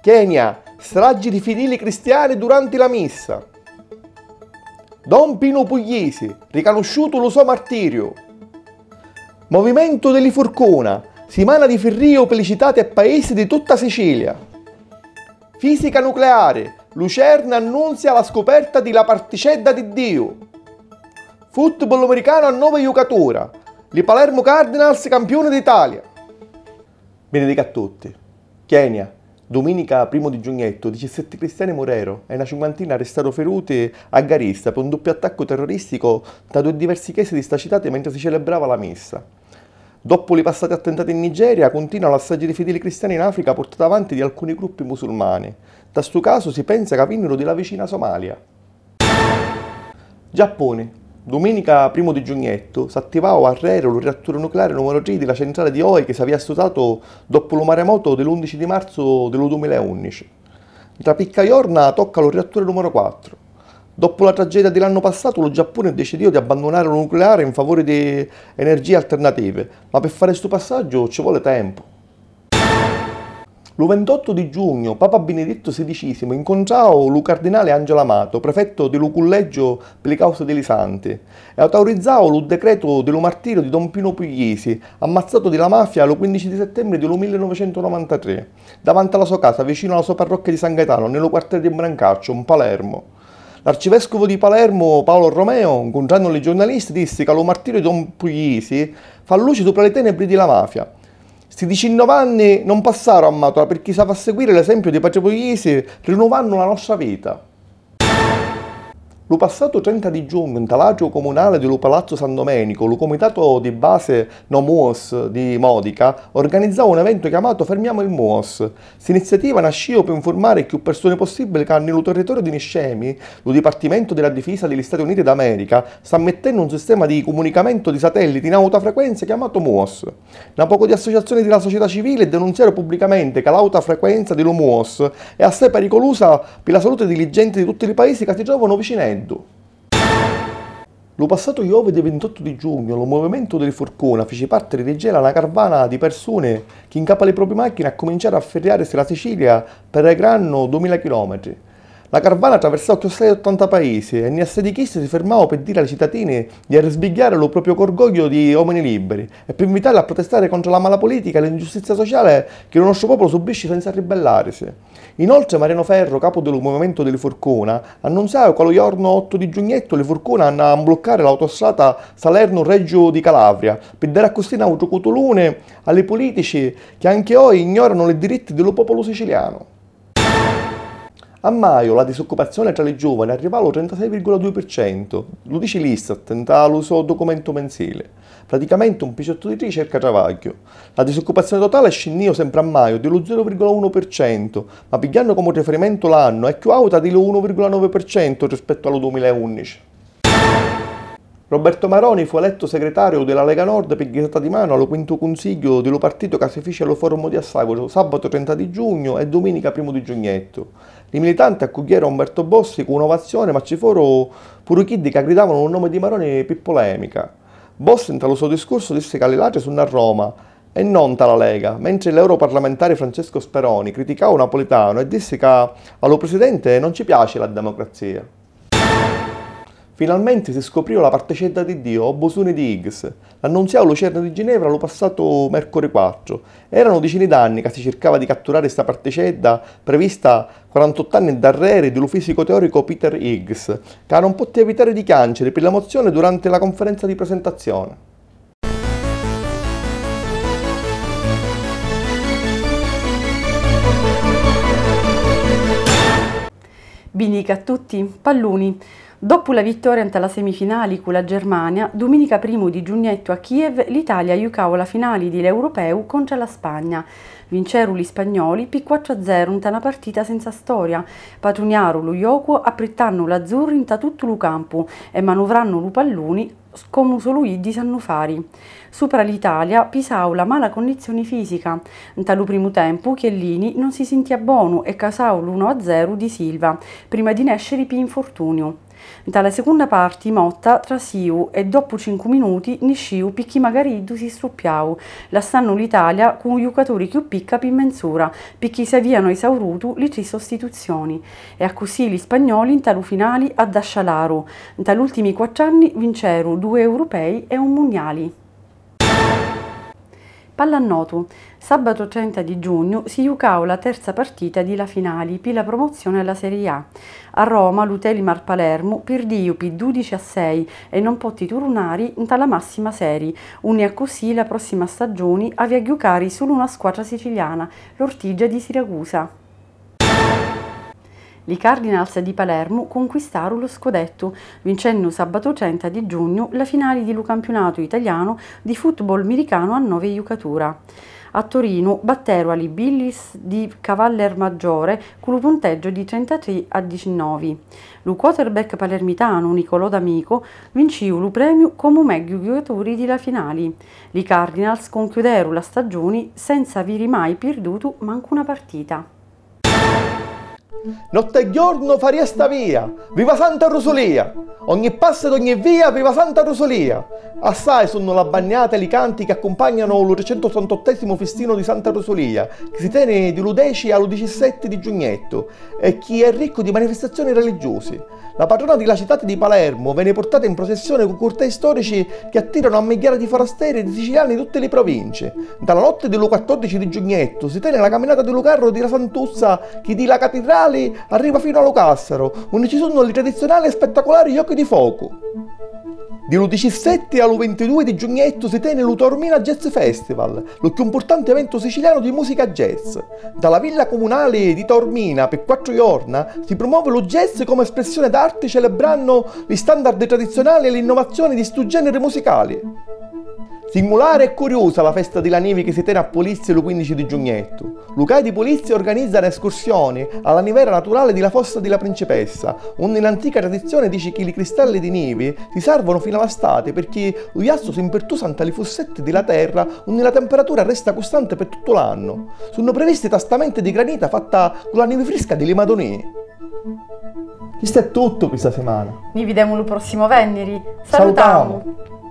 Kenya, stragi di fedeli cristiani durante la missa. Don Pino Puglisi, riconosciuto lo suo martirio. Movimento degli Forcona, settimana di ferrio felicitati a paesi di tutta Sicilia. Fisica nucleare, Lucerna annunzia la scoperta della particella di Dio. Football americano a nuova giocatura, li Palermo Cardinals campione d'Italia. Benedica a tutti. Kenya, domenica 1 di giugnetto, 17 cristiani morirono e una cinquantina arrestarono feruti a Garissa per un doppio attacco terroristico da due diversi chiese di sta città mentre si celebrava la messa. Dopo i passati attentati in Nigeria, continua l'assaggio di fedeli cristiani in Africa portato avanti da alcuni gruppi musulmani. Da sto caso si pensa che vennero della vicina Somalia. Giappone. Domenica 1 di giugnetto si attivava al reattore il reattore nucleare numero 3 della centrale di Oi che si aveva stato dopo il maremoto dell'11 di marzo del 2011. Da picca tocca lo reattore numero 4. Dopo la tragedia dell'anno passato, lo Giappone decidiò di abbandonare lo nucleare in favore di energie alternative, ma per fare questo passaggio ci vuole tempo. Lo 28 di giugno, Papa Benedetto XVI incontrò il cardinale Angelo Amato, prefetto dello collegio per le cause dei santi, e autorizzò il decreto dello martirio di Don Pino Puglisi, ammazzato dalla mafia il 15 di settembre del 1993, davanti alla sua casa, vicino alla sua parrocchia di San Gaetano, nello quartiere di Brancaccio, in Palermo. L'arcivescovo di Palermo, Paolo Romeo, incontrando i giornalisti, disse che lo martirio di Don Puglisi fa luce sopra le tenebre della mafia. Sti 19 anni non passarono a Matola per chi sa seguire l'esempio di Padre Puglisi, rinnovando la nostra vita. Lo passato 30 di giugno, in talagio comunale dello Palazzo San Domenico, lo comitato di base No MUOS di Modica organizzava un evento chiamato Fermiamo il MUOS. Questa iniziativa nasceva per informare più persone possibili che nel territorio di Niscemi, lo Dipartimento della Difesa degli Stati Uniti d'America sta mettendo un sistema di comunicamento di satelliti in alta frequenza chiamato MUOS. Da poco di associazioni della società civile denunziarono pubblicamente che l'alta frequenza dello MUOS è assai pericolosa per la salute dei dirigenti di tutti i paesi che si trovano vicini. Lo passato giovedì 28 di giugno, lo movimento delle Forcona fece parte di leggera una caravana di persone che in capo alle proprie macchine a cominciare a ferriarsi la Sicilia per il grano 2000 km. La caravana attraversò 80 paesi e nei sedichisti si fermava per dire ai cittadini di risbigliare lo proprio orgoglio di uomini liberi e per invitarli a protestare contro la mala politica e l'ingiustizia sociale che il nostro popolo subisce senza ribellarsi. Inoltre Mariano Ferro, capo del movimento delle Forcona, annunziava che lo giorno 8 di giugnetto le Forcona hanno a bloccare l'autostrada Salerno-Reggio di Calabria per dare a costare un altro cotolone alle politici che anche oggi ignorano i diritti del popolo siciliano. A maggio la disoccupazione tra i giovani arriva allo 36,2%, lo dice l'Istat nel suo documento mensile. Praticamente un picciotto di 3 cerca travaglio. La disoccupazione totale è scendita sempre a maggio dello 0,1%, ma pigliando come riferimento l'anno è più alta dello 1,9% rispetto allo 2011. Roberto Maroni fu eletto segretario della Lega Nord per ghigliata di mano allo quinto consiglio dello partito che si fece allo forum di Assago sabato 30 di giugno e domenica 1 di giugnetto. I militanti accogliero Umberto Bossi con un'ovazione, ma ci furono pure chi che gridavano un nome di Maroni per polemica. Bossi in tal suo discorso disse che le ladre sono a Roma e non dalla Lega, mentre l'europarlamentare Francesco Speroni criticava Napolitano e disse che allo presidente non ci piace la democrazia. Finalmente si scopriva la particella di Dio, o bosone di Higgs. L'annunziava Lucerna di Ginevra lo passato mercoledì 4. Erano decine d'anni che si cercava di catturare questa particella prevista 48 anni darrere dello fisico teorico Peter Higgs, che non poteva evitare di piangere per l'emozione durante la conferenza di presentazione. Benedica a tutti, palluni. Dopo la vittoria ante la semifinale con la Germania, domenica 1 di giugnetto a Kiev l'Italia giocava la finale dell'Europeo contro la Spagna. Vincerono gli spagnoli per 4-0 in una partita senza storia. Patrugnarono lo gioco apprettando l'azzurro in tutto il campo e manovrando i palloni come solo gli sanno fare. Sopra l'Italia pisava la mala condizione fisica. In tal primo tempo Chiellini non si sentiva buono e casava l'1-0 di Silva, prima di nascere per infortunio. Dalla seconda parte Motta trasiu e dopo 5 minuti nisciu picchi magariddu si struppiau, lasciando l'Italia con giocatori più picca più mensura, picchi si avviano esauruto le 3 sostituzioni. E a così gli spagnoli in talu finali ad Ascialaru. In tali ultimi 4 anni vinceru 2 europei e un mondiali. Pallanuoto. Sabato 30 di giugno si giocò la terza partita di la finale per la promozione alla Serie A. A Roma l'Utelimar Palermo perdì per 12-6 e non poté tornare in tale massima serie, unia così la prossima stagione aveva giocare solo una squadra siciliana, l'Ortigia di Siracusa. I Cardinals di Palermo conquistarono lo scudetto, vincendo sabato 30 di giugno la finale del campionato italiano di football americano a 9 giocatori. A Torino batterono ali Billis di Cavallermaggiore con un punteggio di 33-19. Lo quarterback palermitano Nicolò D'Amico vincì il premio come meglio giocatore della finale. I Cardinals concluderono la stagione senza aver mai perduto manco una partita. Notte e giorno faria sta via, viva Santa Rosolia! Ogni passo ed ogni via, viva Santa Rosolia! Assai sono la bagnata e i canti che accompagnano il 388esimo festino di Santa Rosolia, che si tiene dall'11 all'17 di giugnetto e che è ricco di manifestazioni religiose. La patrona della città di Palermo venne portata in processione con cortei storici che attirano a migliaia di forasteri e di siciliani di tutte le province. Dalla notte del 14 di giugnetto si tiene la camminata del carro di la Santuzza che di la cattedrale arriva fino allo Cassaro, dove ci sono le tradizionali e spettacolari giochi di fuoco. Dal 17 al 22 di giugnetto si tiene il Taormina Jazz Festival, lo più importante evento siciliano di musica jazz. Dalla villa comunale di Taormina per 4 giorni si promuove lo jazz come espressione d'arte celebrando gli standard tradizionali e le innovazioni di stu generi musicali. Singolare e curiosa la festa della neve che si tiene a Polizia il 15 di giugnetto. Lucai di Polizia organizza un'escursione alla nivera naturale della Fossa della Principessa, onde l'antica tradizione dice che i cristalli di neve si servono fino all'estate perché lo ghiaccio si impertusa tra le fossette della terra, onde la temperatura resta costante per tutto l'anno. Sono previsti tastamenti di granita fatta con la neve fresca delle Madonne. Questo è tutto questa settimana. Ci vediamo il prossimo venerdì. Salutiamo!